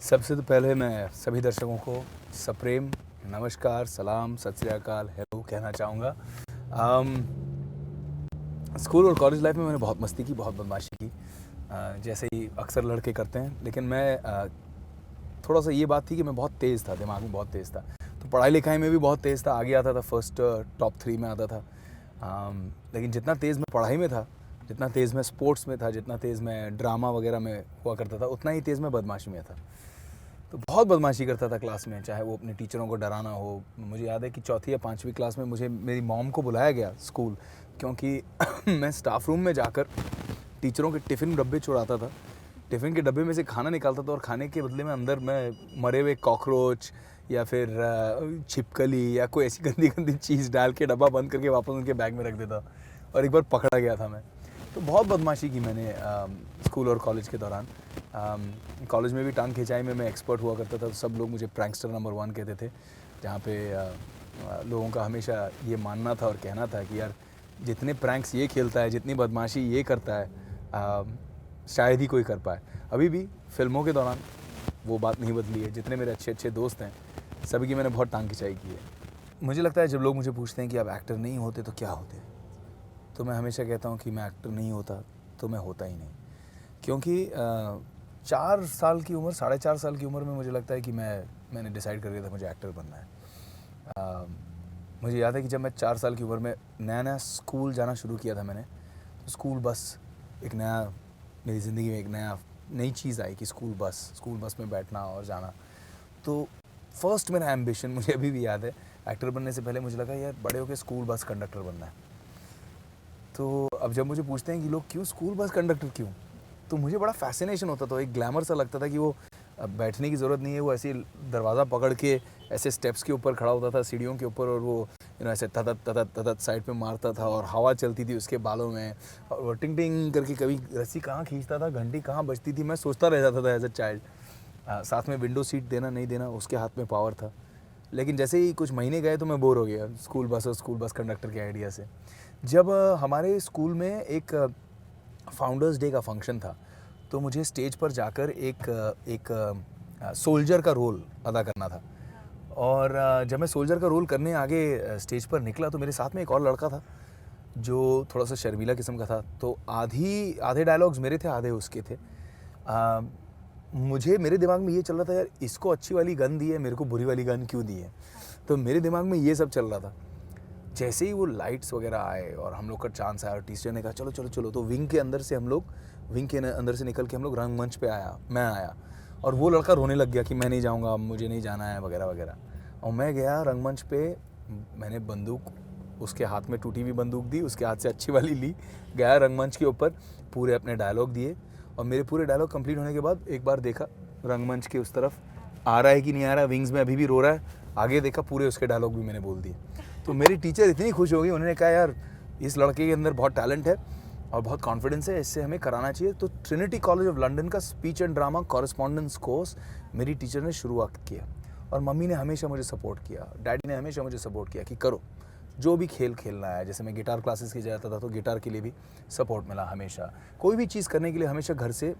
सबसे तो पहले मैं सभी दर्शकों को सप्रेम नमस्कार, सलाम, सत श्री अकाल, हेलो कहना चाहूँगा। स्कूल और कॉलेज लाइफ में मैंने बहुत मस्ती की, बहुत बदमाशी की, जैसे ही अक्सर लड़के करते हैं। लेकिन मैं थोड़ा सा ये बात थी कि मैं बहुत तेज़ था, दिमाग में बहुत तेज़ था, तो पढ़ाई लिखाई में भी बहुत तेज़ था, आगे आता था, फर्स्ट टॉप 3 में आता था। लेकिन जितना तेज़ मैं पढ़ाई में था, जितना तेज़ मैं स्पोर्ट्स में था, जितना तेज़ मैं ड्रामा वगैरह में हुआ करता था, उतना ही तेज़ मैं बदमाशी में था। तो बहुत बदमाशी करता था क्लास में, चाहे वो अपने टीचरों को डराना हो। मुझे याद है कि चौथी या पाँचवीं क्लास में मुझे मेरी मॉम को बुलाया गया स्कूल, क्योंकि मैं स्टाफ रूम में जाकर टिफ़िन के डब्बे चुराता था। टिफ़िन के डब्बे में से खाना निकालता था और खाने के बदले में अंदर मैं मरे हुए कॉकरोच या फिर छिपकली या कोई ऐसी गंदी गंदी चीज़ डाल के डब्बा बंद करके वापस उनके बैग में रख देता। और एक बार पकड़ा गया था मैं। तो बहुत बदमाशी की मैंने स्कूल और कॉलेज के दौरान। कॉलेज में भी टांग खिंचाई में मैं एक्सपर्ट हुआ करता था, तो सब लोग मुझे प्रैंकस्टर नंबर 1 कहते थे, जहाँ पे लोगों का हमेशा ये मानना था और कहना था कि यार जितने प्रैंक्स ये खेलता है, जितनी बदमाशी ये करता है, शायद ही कोई कर पाए। अभी भी फिल्मों के दौरान वो बात नहीं बदली है। जितने मेरे अच्छे अच्छे दोस्त हैं, सभी की मैंने बहुत टांग खिंचाई की है। मुझे लगता है जब लोग मुझे पूछते हैं कि आप एक्टर नहीं होते तो क्या होते, तो मैं हमेशा कहता हूँ कि मैं एक्टर नहीं होता तो मैं होता ही नहीं। क्योंकि 4 साल की उम्र, 4.5 साल की उम्र में मुझे लगता है कि मैंने डिसाइड कर लिया था मुझे एक्टर बनना है। मुझे याद है कि जब मैं 4 साल की उम्र में नया नया स्कूल जाना शुरू किया था मैंने, तो स्कूल बस एक नया, मेरी ज़िंदगी में एक नई चीज़ आई कि स्कूल बस में बैठना और जाना। तो फर्स्ट मेरा एम्बिशन, मुझे अभी भी याद है, एक्टर बनने से पहले मुझे लगा यार बड़े होकर स्कूल बस कंडक्टर बनना है। तो अब जब मुझे पूछते हैं कि लोग क्यों स्कूल बस कंडक्टर क्यों, तो मुझे बड़ा फैसिनेशन होता था, एक ग्लैमर सा लगता था कि वो बैठने की ज़रूरत नहीं है, वो ऐसे दरवाज़ा पकड़ के ऐसे स्टेप्स के ऊपर खड़ा होता था, सीढ़ियों के ऊपर, और वो ऐसे तदत तदत तदत साइड पे मारता था और हवा चलती थी उसके बालों में, और वो टिंग टिंग करके कभी रस्सी कहाँ खींचता था, घंटी कहाँ बजती थी, मैं सोचता रह जाता था एज अ चाइल्ड। साथ में विंडो सीट देना नहीं देना उसके हाथ में पावर था। लेकिन जैसे ही कुछ महीने गए तो मैं बोर हो गया स्कूल बस और स्कूल बस कंडक्टर के आइडिया से। जब हमारे स्कूल में एक फाउंडर्स डे का फंक्शन था, तो मुझे स्टेज पर जाकर एक सोल्जर का रोल अदा करना था। और जब मैं सोल्जर का रोल करने आगे स्टेज पर निकला, तो मेरे साथ में एक और लड़का था जो थोड़ा सा शर्मीला किस्म का था। तो आधे डायलॉग्स मेरे थे, आधे उसके थे। मेरे दिमाग में ये चल रहा था यार इसको अच्छी वाली गन दी है, मेरे को बुरी वाली गन क्यों दी है। तो मेरे दिमाग में ये सब चल रहा था। जैसे ही वो लाइट्स वगैरह आए और हम लोग का चांस आया और टीचर ने कहा चलो चलो चलो, तो विंग के अंदर से निकल के हम लोग रंगमंच पे मैं आया, और वो लड़का रोने लग गया कि मैं नहीं जाऊँगा, मुझे नहीं जाना है वगैरह वगैरह। और मैं गया रंगमंच पे, मैंने बंदूक, उसके हाथ में टूटी हुई बंदूक दी, उसके हाथ से अच्छी वाली ली, गया रंगमंच के ऊपर, पूरे अपने डायलॉग दिए। और मेरे पूरे डायलॉग कंप्लीट होने के बाद एक बार देखा रंगमंच के उस तरफ आ रहा है कि नहीं आ रहा, विंग्स में अभी भी रो रहा है, आगे देखा पूरे उसके डायलॉग भी मैंने बोल दिए। तो मेरी टीचर इतनी खुश हो गई, उन्होंने कहा यार इस लड़के के अंदर बहुत टैलेंट है और बहुत कॉन्फिडेंस है, इससे हमें कराना चाहिए। तो ट्रिनिटी कॉलेज ऑफ लंदन का speech and drama correspondence course मेरी टीचर ने शुरुआत किया। और मम्मी ने हमेशा मुझे सपोर्ट किया, डैडी ने हमेशा मुझे सपोर्ट किया कि करो जो भी खेल खेलना है। जैसे मैं गिटार क्लासेस की जाता था, तो गिटार के लिए भी सपोर्ट मिला हमेशा। कोई भी चीज़ करने के लिए हमेशा घर से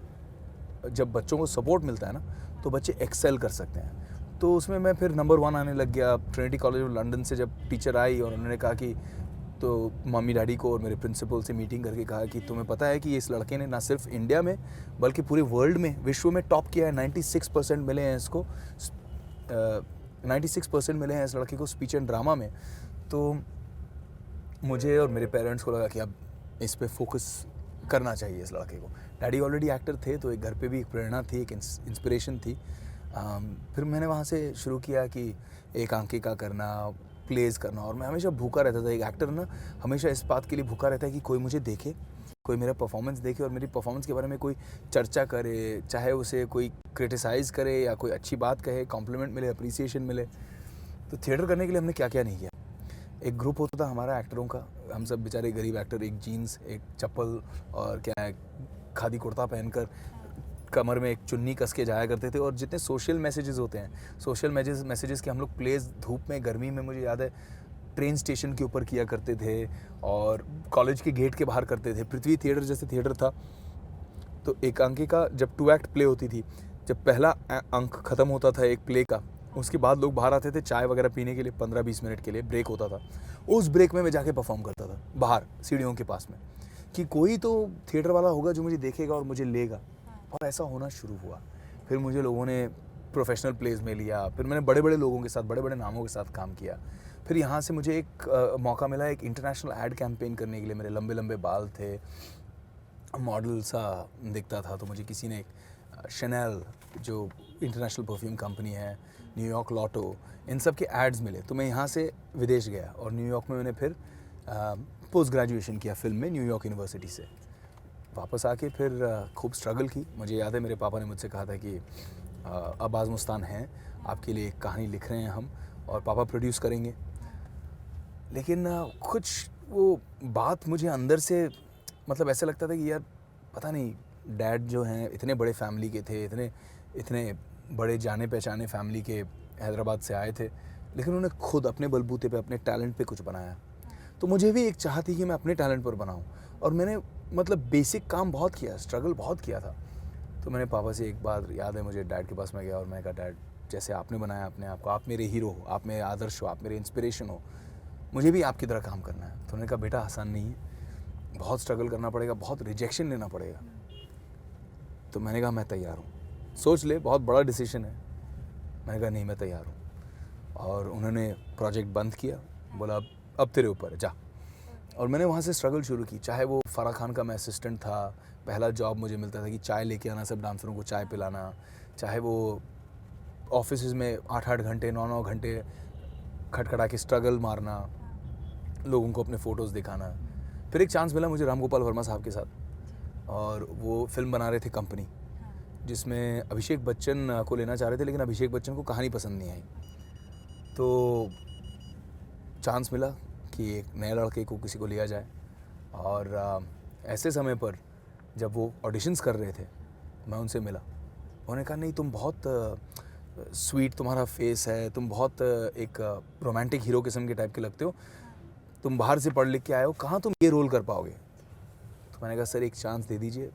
जब बच्चों को सपोर्ट मिलता है ना, तो बच्चे एक्सेल कर सकते हैं। तो उसमें मैं फिर नंबर 1 आने लग गया। ट्रिनिटी कॉलेज ऑफ लंदन से जब टीचर आई और उन्होंने कहा कि, तो मम्मी डैडी को और मेरे प्रिंसिपल से मीटिंग करके कहा कि तुम्हें पता है कि इस लड़के ने ना सिर्फ इंडिया में बल्कि पूरे वर्ल्ड में, विश्व में टॉप किया है। 96% मिले हैं इसको, 96% मिले हैं इस लड़के को स्पीच एंड ड्रामा में। तो मुझे और मेरे पेरेंट्स को लगा कि अब इस पे फोकस करना चाहिए इस लड़के को। डैडी ऑलरेडी एक्टर थे, तो एक घर पे भी एक प्रेरणा थी, एक इंस्पिरेशन थी। फिर मैंने वहाँ से शुरू किया कि एकांकिका करना, प्लेज़ करना, और मैं हमेशा भूखा रहता था। एक एक्टर ना हमेशा इस बात के लिए भूखा रहता है कि कोई मुझे देखे, कोई मेरा परफॉर्मेंस देखे और मेरी परफॉर्मेंस के बारे में कोई चर्चा करे, चाहे उसे कोई क्रिटिसाइज़ करे या कोई अच्छी बात कहे, कॉम्प्लीमेंट मिले, अप्रिसिएशन मिले। तो थिएटर करने के लिए हमने क्या क्या नहीं किया। एक ग्रुप होता था हमारा एक्टरों का, हम सब बेचारे गरीब एक्टर, एक जीन्स, एक चप्पल और क्या है, खादी कुर्ता पहनकर कमर में एक चुन्नी कस के जाया करते थे। और जितने सोशल मैसेजेस होते हैं, सोशल मैसेजेस के हम लोग प्लेस धूप में, गर्मी में, मुझे याद है ट्रेन स्टेशन के ऊपर किया करते थे और कॉलेज के गेट के बाहर करते थे। पृथ्वी थिएटर जैसे थिएटर था, तो एकांकिका जब 2 एक्ट प्ले होती थी, जब पहला अंक ख़त्म होता था एक प्ले का, उसके बाद लोग बाहर आते थे चाय वगैरह पीने के लिए, 15-20 मिनट के लिए ब्रेक होता था। उस ब्रेक में मैं जाके परफॉर्म करता था बाहर सीढ़ियों के पास में, कि कोई तो थिएटर वाला होगा जो मुझे देखेगा और मुझे लेगा। और ऐसा होना शुरू हुआ। फिर मुझे लोगों ने प्रोफेशनल प्लेज में लिया, फिर मैंने बड़े बड़े लोगों के साथ, बड़े बड़े नामों के साथ काम किया। फिर यहाँ से मुझे एक मौका मिला एक इंटरनेशनल एड कैंपेन करने के लिए। मेरे लंबे लंबे बाल थे, मॉडल सा दिखता था, तो मुझे किसी ने शनेल जो इंटरनेशनल परफ्यूम कंपनी है, न्यूयॉर्क लॉटो, इन सब के एड्स मिले। तो मैं यहाँ से विदेश गया और न्यूयॉर्क में मैंने फिर पोस्ट ग्रेजुएशन किया फिल्म में न्यूयॉर्क यूनिवर्सिटी से। वापस आके फिर खूब स्ट्रगल की। मुझे याद है मेरे पापा ने मुझसे कहा था कि अब्बास मुस्तान हैं, आपके लिए एक कहानी लिख रहे हैं हम और पापा प्रोड्यूस करेंगे। लेकिन कुछ वो बात मुझे अंदर से मतलब ऐसा लगता था कि यार पता नहीं, डैड जो हैं इतने बड़े फैमिली के थे, इतने बड़े जाने पहचाने फैमिली के, हैदराबाद से आए थे, लेकिन उन्होंने खुद अपने बलबूते पे, अपने टैलेंट पे कुछ बनाया। तो मुझे भी एक चाह थी कि मैं अपने टैलेंट पर बनाऊं, और मैंने मतलब बेसिक काम बहुत किया, स्ट्रगल बहुत किया था। तो मैंने पापा से एक बार याद है मुझे, डैड के पास में गया और मैंने कहा डैड, जैसे आपने बनाया अपने आप को, आप मेरे हीरो हो, आप मेरे आदर्श हो, आप मेरे इंस्पिरेशन हो, मुझे भी आपकी तरह काम करना है। तो उन्होंने कहा बेटा आसान नहीं है, बहुत स्ट्रगल करना पड़ेगा, बहुत रिजेक्शन लेना पड़ेगा। तो मैंने कहा मैं तैयार हूँ, सोच ले, बहुत बड़ा डिसीजन है। मैंने कहा नहीं, मैं तैयार हूँ। और उन्होंने प्रोजेक्ट बंद किया, बोला अब तेरे ऊपर है, जा। और मैंने वहाँ से स्ट्रगल शुरू की। चाहे वो फराह खान का मैं असिस्टेंट था, पहला जॉब मुझे मिलता था कि चाय लेके आना, सब डांसरों को चाय पिलाना। चाहे वो ऑफिस में 8-8 घंटे, 9-9 घंटे खटखटा के स्ट्रगल मारना, लोगों को अपने फ़ोटोज़ दिखाना। फिर एक चांस मिला मुझे राम गोपाल वर्मा साहब के साथ, और वो फिल्म बना रहे थे कंपनी, जिसमें अभिषेक बच्चन को लेना चाह रहे थे, लेकिन अभिषेक बच्चन को कहानी पसंद नहीं आई। तो चांस मिला कि एक नए लड़के को किसी को लिया जाए। और ऐसे समय पर जब वो ऑडिशंस कर रहे थे, मैं उनसे मिला। उन्होंने कहा नहीं, तुम बहुत स्वीट तुम्हारा फेस है, तुम बहुत एक रोमांटिक हीरो किस्म के टाइप के लगते हो, तुम बाहर से पढ़ लिख के आए हो, कहाँ तुम ये रोल कर पाओगे। तो मैंने कहा सर एक चांस दे दीजिए,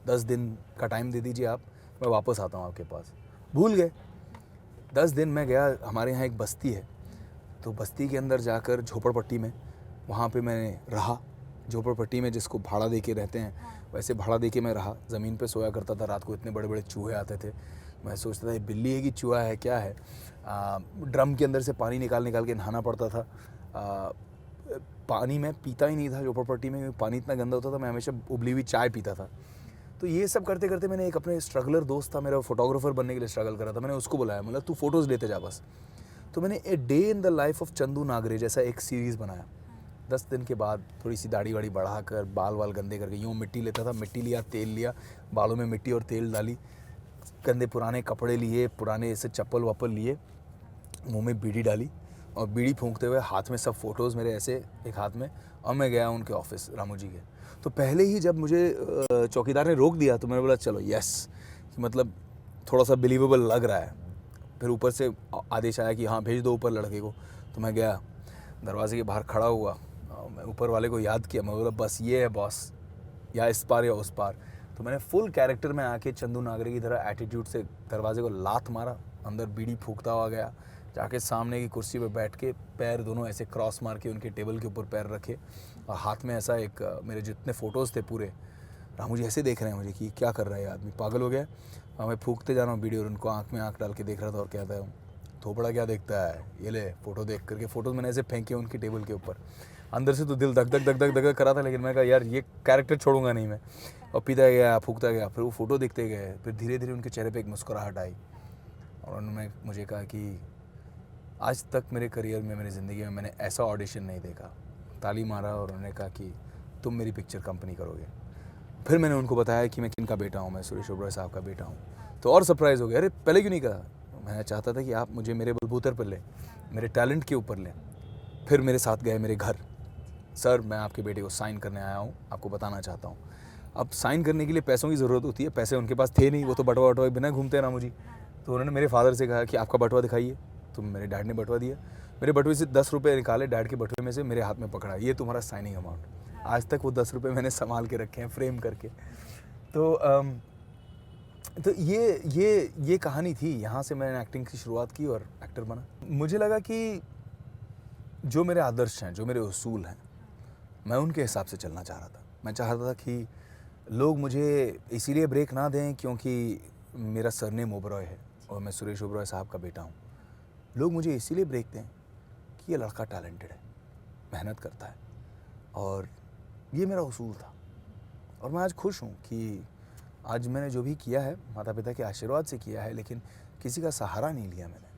10 दिन का टाइम दे दीजिए आप, मैं वापस आता हूँ आपके पास। भूल गए। 10 दिन मैं गया, हमारे यहाँ एक बस्ती है, तो बस्ती के अंदर जाकर झोपड़पट्टी में, वहाँ पे मैंने रहा। झोपड़पट्टी में जिसको भाड़ा दे के रहते हैं, वैसे भाड़ा दे के मैं रहा। ज़मीन पे सोया करता था। रात को इतने बड़े बड़े चूहे आते थे, मैं सोचता था ये बिल्ली है कि चूहा है, क्या है। ड्रम के अंदर से पानी निकाल के नहाना पड़ता था। पानी मैं पीता ही नहीं था झोपड़पट्टी में, पानी इतना गंदा होता था, मैं हमेशा उबली हुई चाय पीता था। तो ये सब करते करते मैंने एक अपने स्ट्रगलर दोस्त था मेरा, फोटोग्राफर बनने के लिए स्ट्रगल कर रहा था, मैंने उसको बुलाया, मतलब तू फ़ोटोज़ लेते जा बस। तो मैंने a day in the life of Chandu Nagare जैसा एक सीरीज़ बनाया। 10 दिन के बाद थोड़ी सी दाढ़ी वाड़ी बढ़ाकर, बाल वाल गंदे करके, यूँ मिट्टी लेता था, मिट्टी लिया, तेल लिया, बालों में मिट्टी और तेल डाली, गंदे पुराने कपड़े लिए, पुराने ऐसे चप्पल वप्पल लिए, मुंह में बीड़ी डाली और बीड़ी फूंकते हुए हाथ में सब फ़ोटोज़ मेरे ऐसे एक हाथ में, और मैं गया उनके ऑफिस रामू जी के। तो पहले ही जब मुझे चौकीदार ने रोक दिया तो मैंने बोला चलो यस, मतलब थोड़ा सा बिलीवेबल लग रहा है। फिर ऊपर से आदेश आया कि हाँ भेज दो ऊपर लड़के को। तो मैं गया, दरवाजे के बाहर खड़ा हुआ, मैं ऊपर वाले को याद किया, मैं बोला बस ये है बॉस, या इस पार या उस पार। तो मैंने फुल कैरेक्टर में आके चंदू नागरे की तरह एटीट्यूड से दरवाजे को लात मारा, अंदर बीड़ी फूंकता हुआ गया, जाके सामने की कुर्सी पर बैठ के पैर दोनों ऐसे क्रॉस मार के उनके टेबल के ऊपर पैर रखे, और हाथ में ऐसा एक, मेरे जितने फ़ोटोज़ थे पूरे, रामू जी ऐसे देख रहे हैं मुझे कि क्या कर रहा है आदमी, पागल हो गया। और मैं फूंकते जा रहा हूँ बीड़ी, और उनको आँख में आँख डाल के देख रहा था और कहता है थोपड़ा क्या देखता है, ये ले फ़ोटो देख करके। फ़ोटोज़ मैंने ऐसे फेंके उनकी टेबल के ऊपर। अंदर से तो दिल धक धक धक धक धक करा था, लेकिन मैं कहा यार ये कैरेक्टर छोड़ूंगा नहीं मैं। और पीता गया, फूंकता गया, फिर वो फ़ोटो देखते गए, फिर धीरे धीरे उनके चेहरे पे एक मुस्कुराहट आई, और उन्होंने मुझे कहा कि आज तक मेरे करियर में, मेरी ज़िंदगी में मैंने ऐसा ऑडिशन नहीं देखा। ताली मारा और उन्होंने कहा कि तुम मेरी पिक्चर कंपनी करोगे। फिर मैंने उनको बताया कि मैं किनका बेटा हूँ, मैं सुरेश ओबेरॉय साहब का बेटा हूँ। तो और सरप्राइज़ हो गया, अरे पहले क्यों नहीं कहा। मैं चाहता था कि आप मुझे मेरे बलबूते पर लें, मेरे टैलेंट के ऊपर लें। फिर मेरे साथ गए मेरे घर, सर मैं आपके बेटे को साइन करने आया हूँ, आपको बताना चाहता हूँ। अब साइन करने के लिए पैसों की ज़रूरत होती है, पैसे उनके पास थे नहीं, वो तो बटवा वटवा बिना घूमते हैं रामू जी। तो उन्होंने मेरे फादर से कहा कि आपका बटवा दिखाइए। तो मेरे डैड ने बटवा दिया, मेरे बटवे से 10 रुपये निकाले, डैड के बटवे में से मेरे हाथ में पकड़ा, ये तुम्हारा साइनिंग अमाउंट। आज तक वो 10 रुपये मैंने संभाल के रखे हैं फ्रेम करके। तो तो ये कहानी थी, यहाँ से मैंने एक्टिंग की शुरुआत की और एक्टर बना। मुझे लगा कि जो मेरे आदर्श हैं, जो मेरे उसूल हैं, मैं उनके हिसाब से चलना चाह रहा था। मैं चाहता था कि लोग मुझे इसीलिए ब्रेक ना दें क्योंकि मेरा सरनेम ओबरॉय है और मैं सुरेश ओबरॉय साहब का बेटा हूँ। लोग मुझे इसीलिए ब्रेक दें कि ये लड़का टैलेंटेड है, मेहनत करता है, और ये मेरा उसूल था। और मैं आज खुश हूँ कि आज मैंने जो भी किया है माता पिता के आशीर्वाद से किया है, लेकिन किसी का सहारा नहीं लिया मैंने।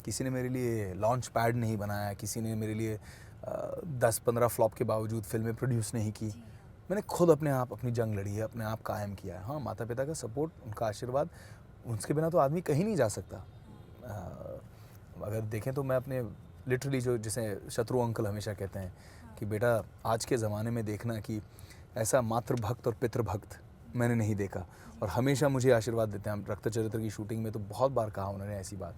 किसी ने मेरे लिए लॉन्च पैड नहीं बनाया, किसी ने मेरे लिए 10-15 फ्लॉप के बावजूद फिल्में प्रोड्यूस नहीं की। मैंने खुद अपने आप अपनी जंग लड़ी है, अपने आप कायम किया है। हाँ, माता पिता का सपोर्ट, उनका आशीर्वाद, उसके बिना तो आदमी कहीं नहीं जा सकता। अगर देखें तो मैं अपने लिटरली जो जिसे शत्रु अंकल हमेशा कहते हैं कि बेटा आज के ज़माने में देखना कि ऐसा मातृभक्त और पितृभक्त मैंने नहीं देखा, और हमेशा मुझे आशीर्वाद देते हैं। रक्त चरित्र की शूटिंग में तो बहुत बार कहा उन्होंने ऐसी बात।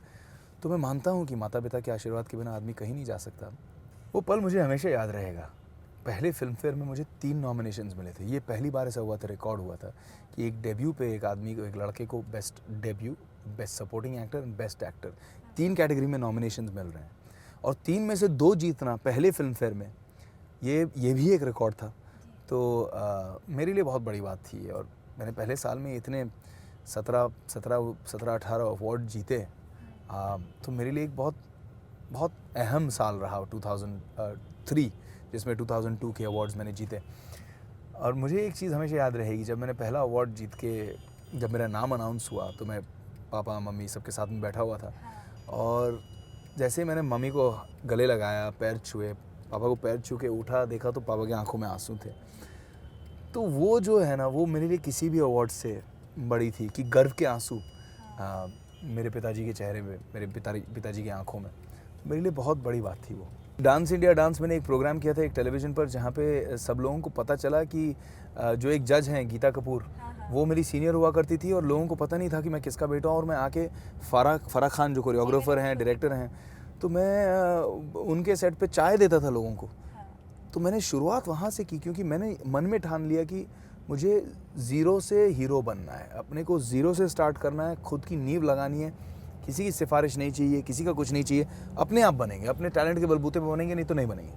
तो मैं मानता हूँ कि माता पिता के आशीर्वाद के बिना आदमी कहीं नहीं जा सकता। वो पल मुझे हमेशा याद रहेगा। पहले फिल्म फेयर में मुझे 3 नॉमिनेशंस मिले थे। ये पहली बार ऐसा हुआ था, रिकॉर्ड हुआ था कि एक डेब्यू पे एक आदमी को, एक लड़के को best debut, best supporting actor and best actor, 3 category में नॉमिनेशंस मिल रहे हैं, और 3 में से 2 जीतना पहले फिल्म फेयर में, ये भी एक रिकॉर्ड था। तो मेरे लिए बहुत बड़ी बात थी। और मैंने पहले साल में इतने 17-18 अवार्ड जीते। तो मेरे लिए एक बहुत अहम साल रहा 2003, जिसमें 2002 के अवार्ड्स मैंने जीते। और मुझे एक चीज़ हमेशा याद रहेगी, जब मैंने पहला अवार्ड जीत के जब मेरा नाम अनाउंस हुआ तो मैं पापा मम्मी सबके साथ में बैठा हुआ था, और जैसे मैंने मम्मी को गले लगाया, पैर छुए, पापा को पैर छू के उठा, देखा तो पापा की आंखों में आंसू थे। तो वो जो है ना, वो मेरे लिए किसी भी अवार्ड से बड़ी थी कि गर्व के आंसू मेरे पिताजी के चेहरे पे, मेरे पिताजी की आंखों में, मेरे लिए बहुत बड़ी बात थी वो। डांस इंडिया डांस मैंने एक प्रोग्राम किया था एक टेलीविज़न पर, जहाँ पे सब लोगों को पता चला कि जो एक जज हैं गीता कपूर, वो मेरी सीनियर हुआ करती थी, और लोगों को पता नहीं था कि मैं किसका बेटा हूँ। और मैं आके फराह खान जो कोरियोग्राफर हैं, डायरेक्टर हैं, तो मैं उनके सेट पे चाय देता था लोगों को। तो मैंने शुरुआत वहाँ से की, क्योंकि मैंने मन में ठान लिया कि मुझे ज़ीरो से हीरो बनना है, अपने को ज़ीरो से स्टार्ट करना है, खुद की नींव लगानी है। किसी की सिफारिश नहीं चाहिए, किसी का कुछ नहीं चाहिए, अपने आप बनेंगे, अपने टैलेंट के बलबूते पे बनेंगे, नहीं तो नहीं बनेंगे।